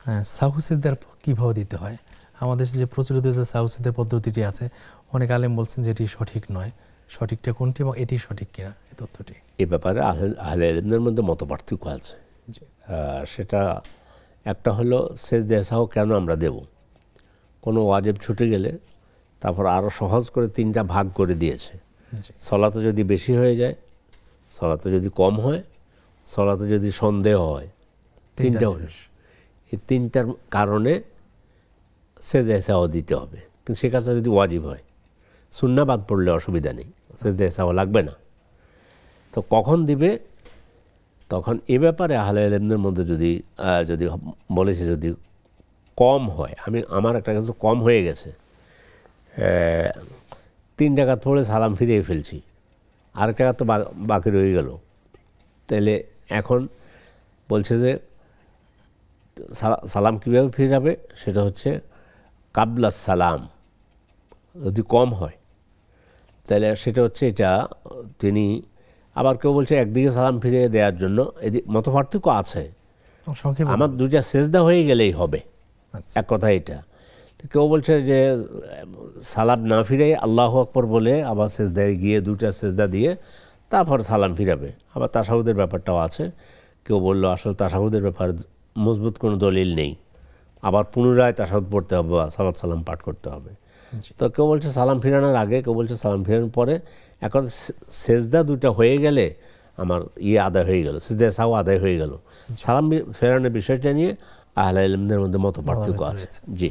হ্যাঁ, সাহু সিজদার কিভাবে দিতে হয়? আমাদের যে প্রচলিত যে সাহু সিজদার পদ্ধতিটি আছে, অনেক আলেম বলছেন যে এটি সঠিক নয়। সঠিকটা কোনটি এবং এটি সঠিক কিনা এই তথ্যটি? এ ব্যাপারে আহলে ইলমের মধ্যে মতপার্থক্য আছে। সেটা একটা হলো সেজদা সাহু কেন আমরা দেব। কোনো ওয়াজিব ছুটে গেলে তারপর আরও সহজ করে 3টা ভাগ করে দিয়েছে। সলাতে যদি বেশি হয়ে যায়, সলাতে যদি কম হয়, সলাতে যদি সন্দেহ হয়, 3টা হলো। এই 3টার কারণে সেজদা সাহু দিতে হবে। কিন্তু সে কাজটা যদি ওয়াজিব হয়, সুন্নাহ বাদ পড়লে অসুবিধা নেই, সেজদা সাহু লাগবে না। তো কখন দিবে? তখন এ ব্যাপারে আহলে ইলমের মধ্যে যদি বলেছে যদি কম হয়, আমার একটা কিছু কম হয়ে গেছে, 3 রাকাত পড়ে সালাম ফিরিয়ে ফেলছি, আর একটা তো বাকি রয়ে গেল, তাহলে এখন বলছে যে সালাম কীভাবে ফিরাবে? সেটা হচ্ছে কাবলা সালাম যদি কম হয়, তাহলে সেটা হচ্ছে এটা তিনি, আবার কেউ বলছে একদিকে সালাম ফিরিয়ে দেওয়ার জন্য, মতপার্থক্য আছে। আমার 2টা সেজদা হয়ে গেলেই হবে, এক কথা এটা। কেউ বলছে যে সালাম না ফিরে আল্লাহু আকবার বলে আবার সেজদায় গিয়ে 2টা সেজদা দিয়ে তারপর সালাম ফিরাবে। আবার তাশাহুদের ব্যাপারটাও আছে। কেউ বলল আসলে তাশাহুদের ব্যাপারে মজবুত কোনো দলিল নেই, আবার পুনরায় তাশাহুদ পড়তে হবে বা সালাত সালাম পাঠ করতে হবে। তো কেউ বলছে সালাম ফিরানোর আগে, কেউ বলছে সালাম ফিরানোর পরে। এখন সেজদা 2টা হয়ে গেলে আমার আদায় হয়ে গেল, সেজদা সাহু আদায় হয়ে গেল। সালাম ফেরানোর বিষয়টা নিয়ে আহলে ইলমদের মধ্যে মতপার্থক্য আছে। জি।